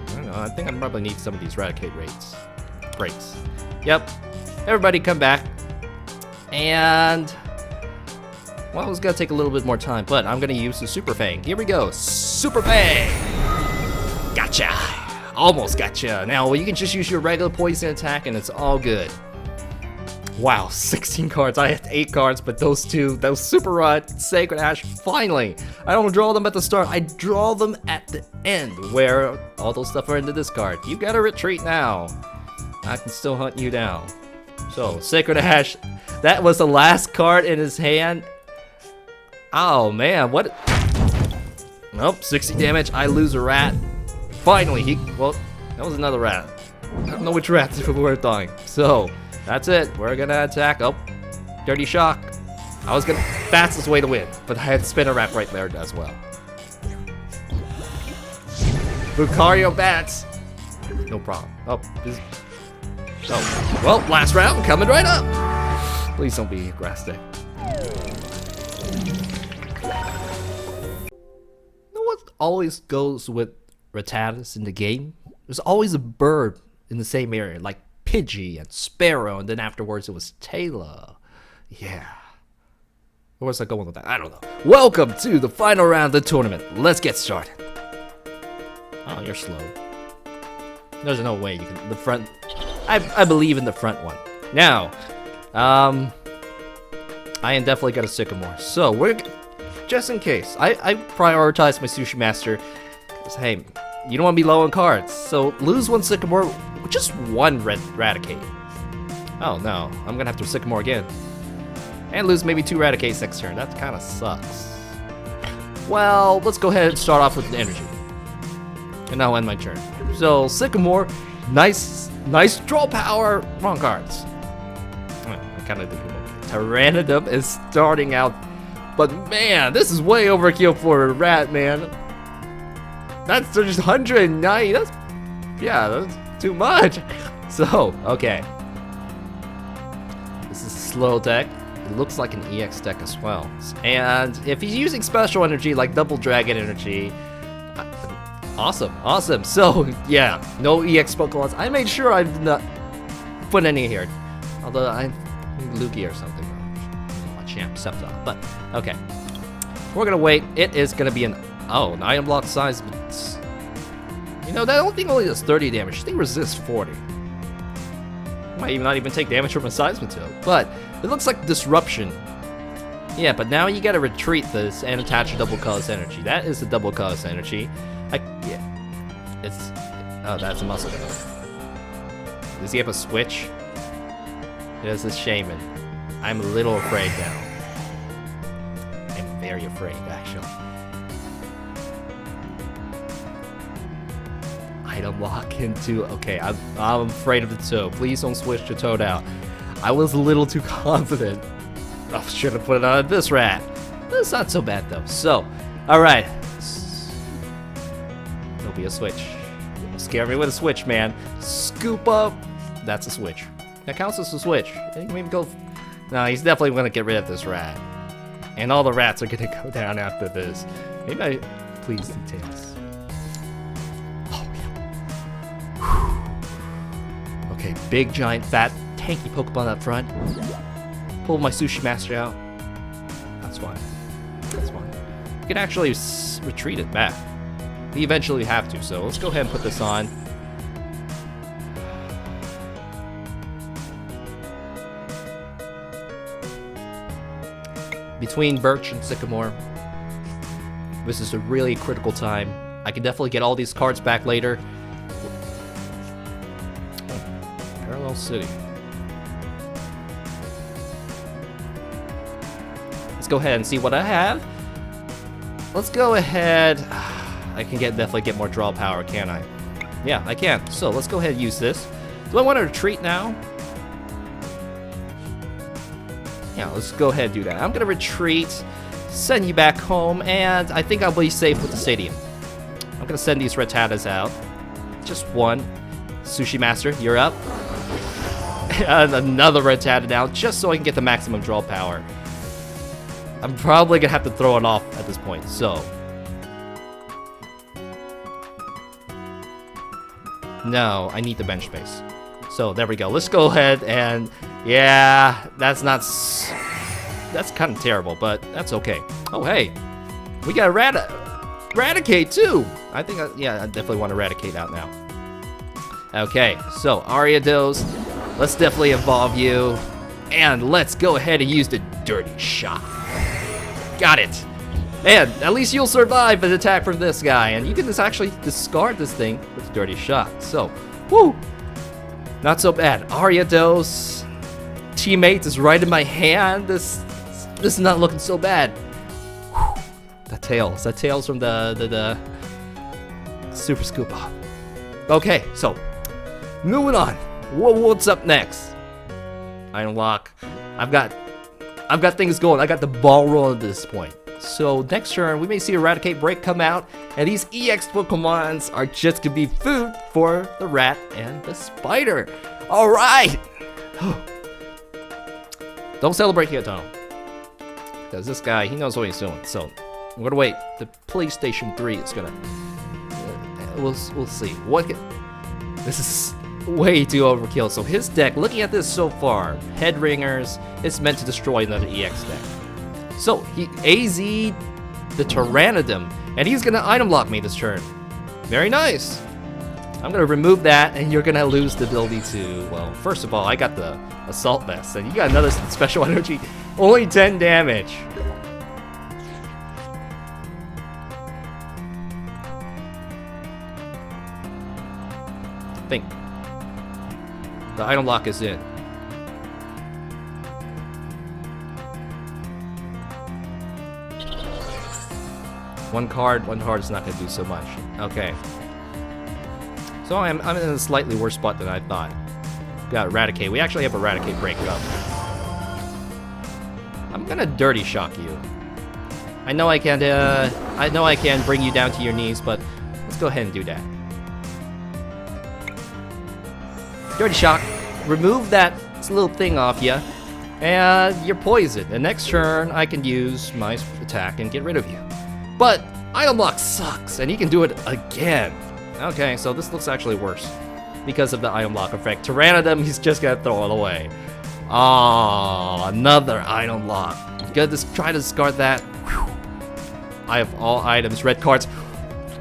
I don't know, I think I probably need some of these Raticate breaks. Yep, everybody come back. And, well, it's gonna take a little bit more time, but I'm gonna use the Super Fang. Here we go, Super Fang! Gotcha! Almost gotcha. Now, you can just use your regular poison attack and it's all good. Wow, 16 cards. I had 8 cards, but those Super Rod, Sacred Ash, finally! I don't draw them at the start, I draw them at the end, where all those stuff are in the discard. You gotta retreat now. I can still hunt you down. So, Sacred Ash, that was the last card in his hand. Oh man, what? Nope, 60 damage, I lose a rat. Finally, well, that was another rat. I don't know which rat we're dying. So, that's it. We're gonna attack. Oh, Dirty Shock. I was gonna, fastest way to win, but I had to spin a rat right there as well. Lucario bats. No problem. Oh, well, last round coming right up. Please don't be grass deck. You know what always goes with Raticate in the game? There's always a bird in the same area, like Pidgey and Sparrow, and then afterwards it was Taylor. Yeah. Where was I going with that? I don't know. Welcome to the final round of the tournament. Let's get started. Oh, you're slow. There's no way you can. The front. I believe in the front one. Now, I am definitely gonna Sycamore. So we're just in case. I prioritize my Sushi Master. Hey, you don't want to be low on cards. So lose 1 Sycamore. Just 1 Raticate. Oh no, I'm gonna have to Sycamore again. And lose maybe 2 Raticates next turn. That kind of sucks. Well, let's go ahead and start off with the energy. And I'll end my turn. So, Sycamore, nice draw power. Wrong cards. I kind of think Tyrannodon is starting out. But man, this is way overkill for a rat, man. That's just 190. That's too much. So, okay. This is a slow deck. It looks like an EX deck as well. And if he's using special energy like Double Dragon energy, awesome. So, yeah, no EX Pokemon. I made sure I did not put any here. Although I need Lugia or something. My champ Sceptile. But, okay. We're gonna wait. It is gonna be an item block size. You know, that thing only does 30 damage. This thing resists 40. Might not even take damage from a Seismi-Tina. But it looks like Disruption. Yeah, but now you gotta retreat this and attach a double colorless energy. That is the double colorless energy. That's a muscle gun. Does he have a switch? It is a Shaman. I'm a little afraid now. I'm very afraid, actually. Item lock into. Okay, I'm afraid of the Toad. Please don't switch to Toad out. I was a little too confident. I should have put it on this rat. It's not so bad though. So, all right. There'll be a switch. Don't scare me with a switch, man. Scoop up. That's a switch. That counts as a switch. Maybe go. No, he's definitely gonna get rid of this rat. And all the rats are gonna go down after this. Maybe I please details. Okay, big, giant, fat, tanky Pokemon up front. Pull my Sushi Master out. That's fine. That's fine. You can actually retreat it back. We eventually have to, so let's go ahead and put this on. Between Birch and Sycamore, this is a really critical time. I can definitely get all these cards back later. Parallel City. Let's go ahead and see what I have. Let's go ahead. I can definitely get more draw power, can't I? Yeah, I can. So let's go ahead and use this. Do I want to retreat now? Yeah, let's go ahead and do that. I'm gonna retreat, send you back home, and I think I'll be safe with the stadium. I'm gonna send these Rattatas out. Just one. Sushi Master, you're up. And another Rattata now, just so I can get the maximum draw power. I'm probably gonna have to throw it off at this point, so. No, I need the bench space. So there we go. Let's go ahead and, yeah, that's kind of terrible, but that's okay. Oh, hey, we got a Raticate too. I think, yeah, I definitely want to Raticate out now. Okay, so Ariados, let's definitely evolve you, and let's go ahead and use the Dirty Shot. Got it. And at least you'll survive an attack from this guy, and you can just actually discard this thing with the Dirty Shot. So, whoo, not so bad. Ariados, teammates is right in my hand. This is not looking so bad. Whew. That tails from the Super Scoop Off. Okay, so moving on. What's up next? I unlock. I've got things going. I got the ball rolling at this point. So next turn, we may see a Raticate break come out, and these EX Pokemons are just gonna be food for the rat and the spider. All right. Don't celebrate yet, though, because this guy, he knows what he's doing. So I'm gonna wait. The PlayStation 3 is gonna. We'll see. This is way too overkill. So his deck, looking at this so far, Head Ringers, it's meant to destroy another EX deck. So he AZ'd the Pteranodon, and he's gonna item lock me this turn. Very nice. I'm gonna remove that, and you're gonna lose the ability to, well, first of all, I got the Assault Vest, and you got another special energy, only 10 damage. Think. The item lock is in. One card is not gonna do so much. Okay. So I'm in a slightly worse spot than I thought. Got Raticate. We actually have a Raticate break up. I'm gonna Dirty Shock you. I know I can bring you down to your knees, but let's go ahead and do that. Dirty Shock. Remove that little thing off you, and you're poisoned. The next turn, I can use my attack and get rid of you. But item lock sucks, and he can do it again. Okay, so this looks actually worse because of the item lock effect. Pteranodon, he's just gonna throw it away. Oh, another item lock. Gonna try to discard that. Whew. I have all items, red cards.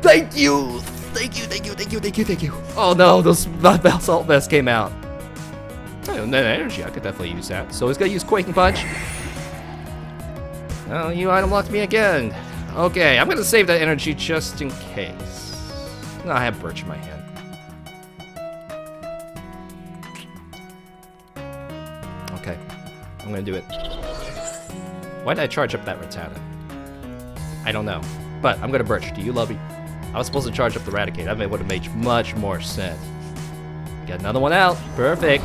Thank you! Thank you. Oh no, those Assault Vests came out. Oh, and then energy, I could definitely use that. So he's gonna use Quaking Punch. Oh, you item locked me again. Okay, I'm gonna save that energy just in case. No, I have Birch in my hand. Okay, I'm gonna do it. Why did I charge up that Rattata? I don't know, but I'm gonna Birch. Do you love me? I was supposed to charge up the Raticate. That would have made much more sense. Got another one out. Perfect.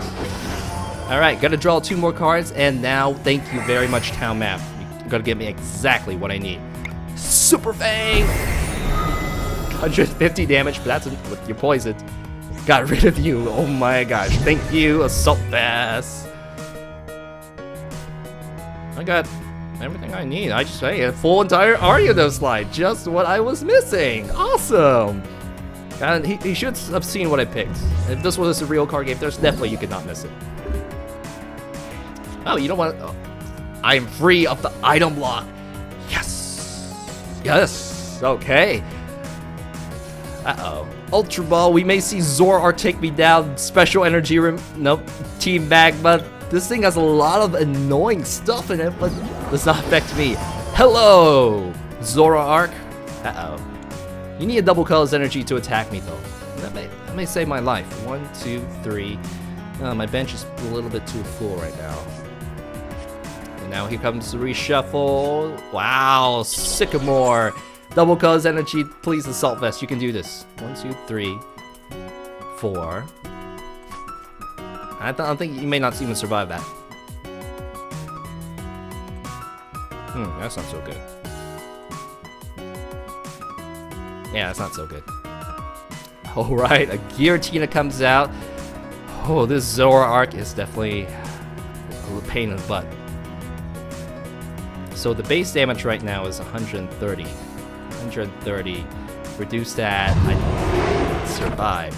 All right, gotta draw 2 more cards, and now thank you very much, Town Map. You're gonna give me exactly what I need. Super Fang! 150 damage, but that's with your poison. Got rid of you. Oh my gosh. Thank you, Assault Vest. I got everything I need. I just say a full entire Ariados slide. Just what I was missing. Awesome. And he should have seen what I picked. If this was a real card game, there's definitely you could not miss it. Oh, you know what? Oh, I am free of the item lock. Yes. Yes. Okay. Uh-oh. Ultra Ball. We may see Zoroark take me down. Special energy nope. Team Magma. This thing has a lot of annoying stuff in it, but does not affect me. Hello, Zoroark. Uh-oh. You need a double colors energy to attack me, though. That may save my life. 1, 2, 3. My bench is a little bit too full right now. And now here comes the reshuffle. Wow, Sycamore. Double cause energy, please, Assault Vest. You can do this. 1, 2, 3, 4. I don't think you may not even survive that. That's not so good. Yeah, that's not so good. Alright, a Giratina comes out. Oh, this Zoroark is definitely a pain in the butt. So the base damage right now is 130. 130. Reduce that. I survived.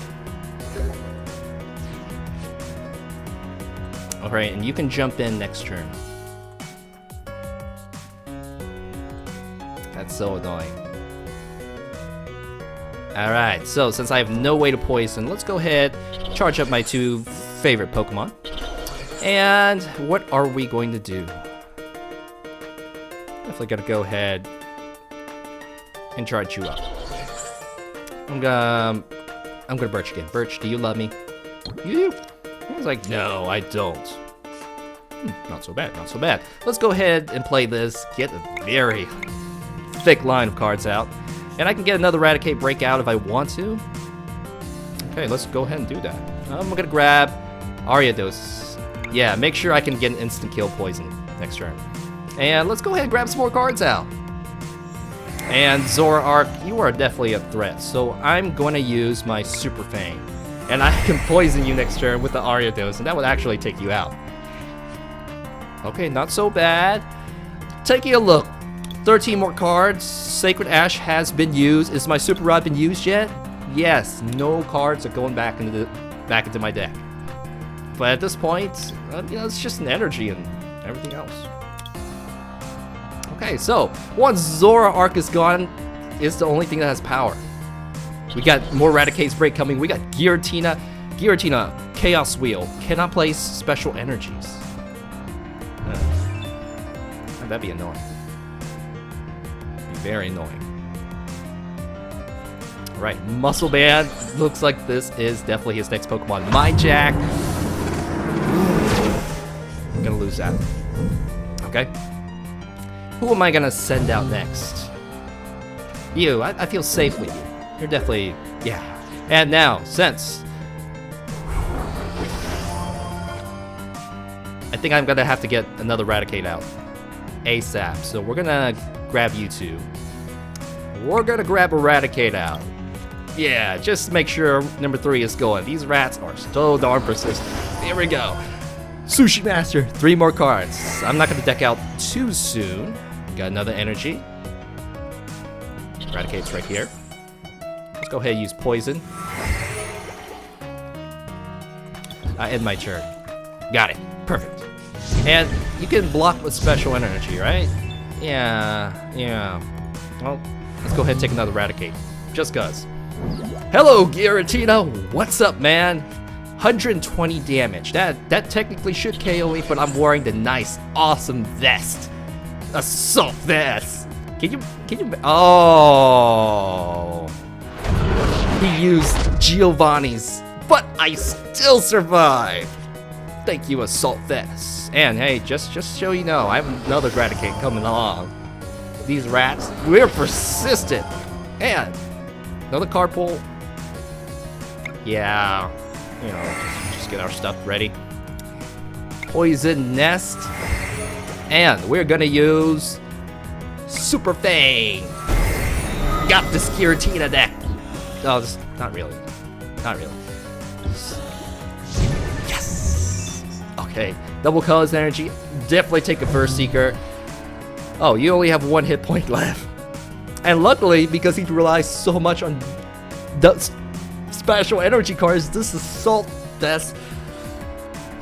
Alright, and you can jump in next turn. That's so annoying. Alright, so since I have no way to poison, let's go ahead, charge up my 2 favorite Pokemon. And what are we going to do? Definitely gotta go ahead and charge you up. I'm gonna Birch again. Birch, do you love me? You? He's like, no, I don't. Not so bad, not so bad. Let's go ahead and play this. Get a very thick line of cards out. And I can get another Raticate breakout if I want to. Okay, let's go ahead and do that. I'm gonna grab Ariados. Yeah, make sure I can get an instant kill poison next turn. And let's go ahead and grab some more cards out. And Zoroark, you are definitely a threat. So I'm going to use my Super Fang. And I can poison you next turn with the Ariados, and that would actually take you out. Okay, not so bad. Taking a look. 13 more cards. Sacred Ash has been used. Is my Super Rod been used yet? Yes. No cards are going back into my deck. But at this point, you know, it's just an energy and everything else. Okay, so once Zoroark is gone, it's the only thing that has power. We got more Raticate's break coming. We got Giratina. Giratina, Chaos Wheel. Cannot place special energies. That'd be annoying. Be very annoying. Alright, Muscle Band. Looks like this is definitely his next Pokemon. My Jack. I'm gonna lose that. Okay. Who am I gonna send out next? You. I feel safe with you. You're definitely, yeah. And now, since I think I'm gonna have to get another Raticate out ASAP, so we're gonna grab you two. We're gonna grab a Raticate out. Yeah, just make sure number 3 is going. These rats are so darn persistent. Here we go. Sushi Master, 3 more cards. I'm not gonna deck out too soon. Got another energy. Raticate's right here. Let's go ahead and use poison. I end my turn. Got it. Perfect. And you can block with special energy, right? Yeah. Well, let's go ahead and take another Raticate. Just cuz. Hello, Giratina. What's up, man? 120 damage. That technically should KO me, but I'm wearing the nice, awesome vest. Assault vest. Can you? Oh. He used Giovanni's, but I still survived. Thank you, Assault Vest. And hey, just so you know, I have another Raticate coming along. These rats, we're persistent. And another card pull. Yeah, you know, just get our stuff ready. Poison Nest. And we're gonna use Super Fang. Got this Giratina deck. Oh, this, not really. Not really. Yes! Okay, double colors energy. Definitely take a First Seeker. Oh, you only have 1 hit point left. And luckily, because he relies so much on the special energy cards, this Assault Vest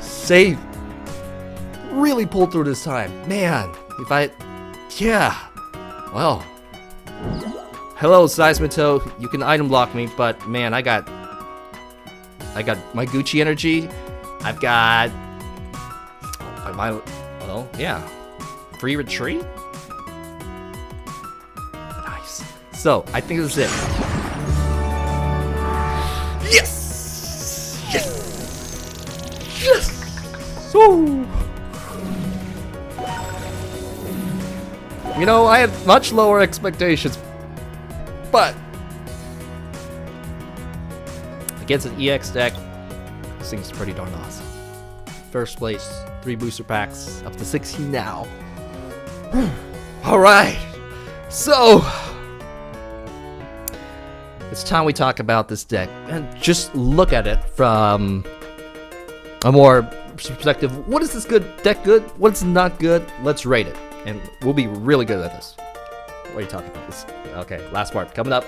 save really pulled through this time. Man, yeah. Well. Hello, Seismi-Tina. You can item block me, but man, I got my Gucci energy. I've got well, yeah. Free retreat? Nice. So, I think this is it. Yes! Yes! Yes! Woo! You know, I had much lower expectations but against an EX deck, this thing's pretty darn awesome. First place, 3 booster packs, up to 16 now. Alright, so it's time we talk about this deck and just look at it from a more perspective. What is this deck good? What's not good? Let's rate it, and we'll be really good at this. What are you talking about? This? Okay, last part coming up.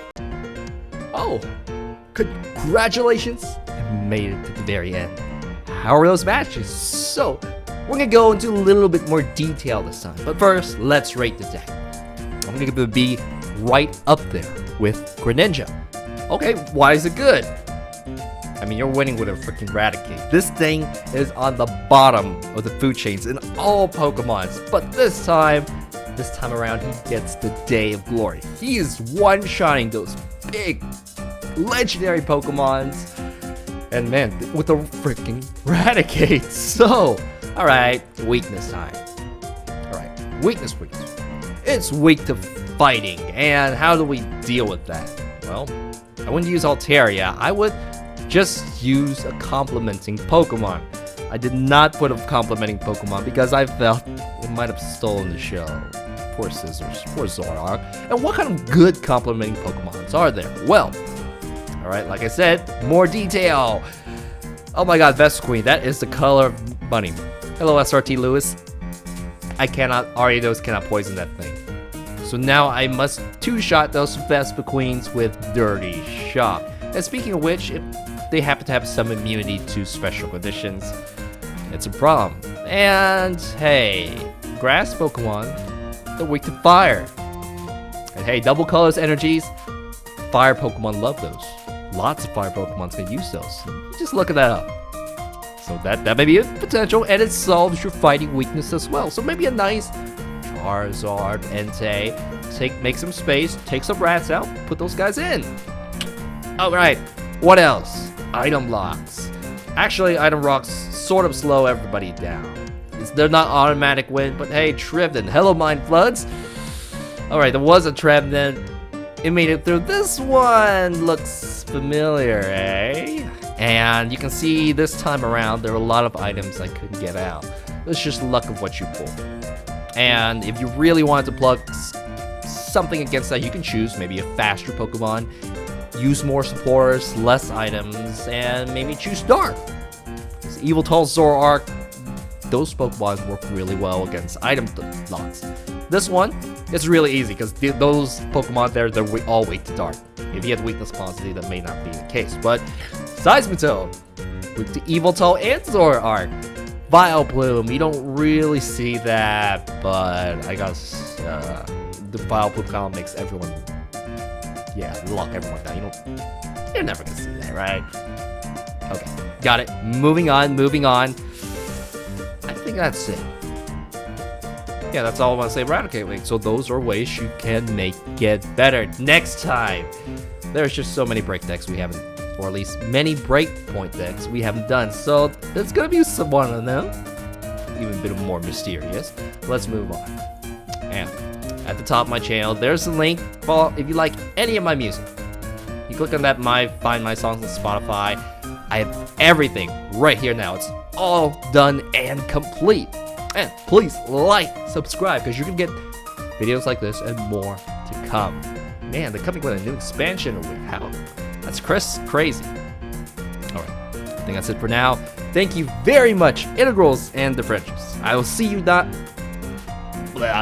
Oh, congratulations! I made it to the very end. How are those matches? So, we're gonna go into a little bit more detail this time. But first, let's rate the deck. I'm gonna give it a B right up there with Greninja. Okay, why is it good? I mean, you're winning with a freaking Raticate. This thing is on the bottom of the food chains in all Pokemons. But this time around, he gets the day of glory. He is one-shotting those big, legendary Pokemons. And man, with a freaking Raticate. So, alright, weakness time. Alright, weakness. It's weak to fighting. And how do we deal with that? Well, I wouldn't use Octillery. I would just use a complementing Pokemon. I did not put a complementing Pokemon because I felt it might have stolen the show. Poor Scissors, poor Zoroark. And what kind of good complementing Pokemons are there? Well, alright, like I said, more detail. Oh my god, Vespiquen, that is the color of money. Hello, SRT Lewis. Ariados cannot poison that thing. So now I must two-shot those Vespiquens with Dirty Shock. And speaking of which, if they happen to have some immunity to special conditions, it's a problem. And hey, grass Pokemon, they're weak to fire. And hey, double colors energies, fire Pokemon love those. Lots of fire Pokemon can use those. Just look at that up. So that may be a potential, and it solves your fighting weakness as well. So maybe a nice Charizard, Entei, make some space, take some rats out, put those guys in. Alright, what else? Item locks. Actually, item locks sort of slow everybody down. They're not automatic win, but hey, Tribden. Hello, Mind Floods. Alright, there was a Tribden. It made it through. This one looks familiar, eh? And you can see this time around, there are a lot of items I couldn't get out. It's just luck of what you pull. And if you really wanted to plug something against that, you can choose maybe a faster Pokemon, use more supporters, less items, and maybe choose Dark. Evil Tall Zoroark, those Pokemon work really well against item locks. This one, it's really easy because those Pokemon there, they're all weak to Dark. If you have weakness policy, that may not be the case. But Seismi-Tina, weak to Evil Tall and Zoroark. Vileplume, you don't really see that, but I guess the Vileplume kind of makes everyone, lock everyone down. You're never gonna see that, right? Okay, got it. Moving on. I think that's it. Yeah, that's all I want to say about Raticate Week. So those are ways you can make it better. Next time, there's just so many break decks we haven't, or at least many breakpoint decks we haven't done. So there's gonna be one of them, even a bit more mysterious. Let's move on. And at the top of my channel, there's a link for if you like any of my music. You click on that, find my songs on Spotify. I have everything right here now. It's all done and complete. And please subscribe, because you can get videos like this and more to come. Man, they're coming with a new expansion. How? That's crazy. Alright, I think that's it for now. Thank you very much, Integrals and Differentials. I will see you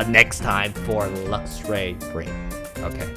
next time for Luxray Brain. Okay.